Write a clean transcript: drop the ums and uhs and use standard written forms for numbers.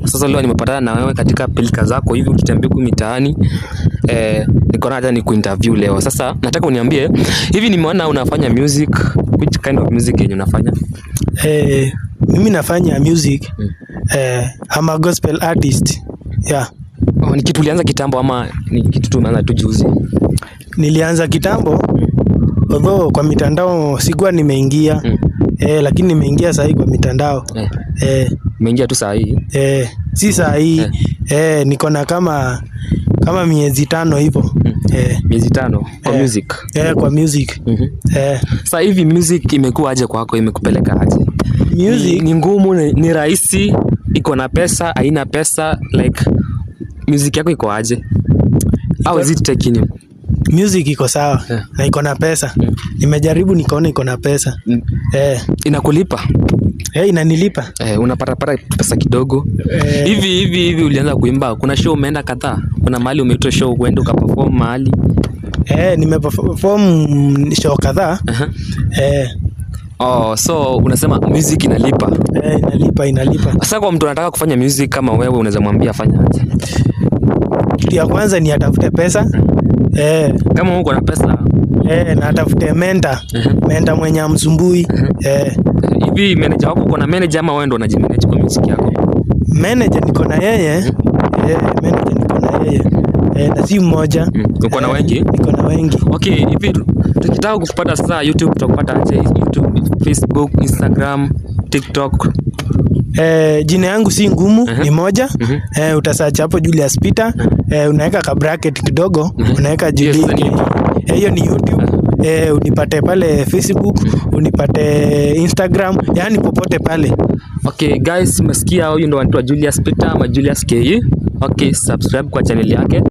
Sasa leo nimepatana na wewe katika pilika zako hivi ukitembea huko mitaani. Niko na hata ni kuinterview leo. Sasa nataka uniambie hivi, nimeona unafanya music. Which kind of music yenye unafanya? Mimi nafanya music. I'm a gospel artist. Yeah. Ni kitu ulianza kitambo ama ni kitu tu umeanza tu juzi? Nilianza kitambo. Although kwa mitandao sikuwa nimeingia. Lakini nimeingia sasa kwa mitandao. Umeingia tu sasa hii? Si sasa hii. Niko na kama miezi 5 hivyo. Miezi 5 kwa music. Kwa music. Sasa hivi music imekuwa aje kwako, imekupeleka aje? Music ni ngumu, ni rahisi, iko na pesa, haina pesa, like music yako iko aje? How is it taking you? Music iko sawa na iko na pesa. Nimejaribu nikaona iko na pesa. Inakulipa? Inanilipa. Unapata pesa kidogo. Hivi ulianza kuimba, kuna show umeenda kadhaa? Kuna mahali umeitwa show uende ukaperform mahali? Nimeperform show kadhaa. So unasema music inalipa? Inalipa. Sasa kwa mtu anataka kufanya music kama wewe, unaweza mwambia afanye aje? Kitu ya kwanza ni atafute pesa. Kama uko na pesa, na atafute mentor. Mentor mwenye amsumbui. Hivi manager wako, uko na manager ama wewe ndo unajimanage kwa music yako? Manager niko na yeye. Na si mmoja. Uko na wengi? Niko na wengi. Okay, hivi tukitaka kukupata sasa YouTube tutakupata aje? YouTube, Facebook, Instagram, TikTok? Jina yangu si ngumu, ni moja. Utasearch hapo Julius Peter. Unaweka ka bracket kidogo, unaweka Julius. Hiyo ni YouTube. Unipate pale Facebook, unipate Instagram, yani popote pale. Okay guys, msikia huyu ndo anaitwa Julius Peter ama Julius KE. Okay, subscribe kwa channel yake.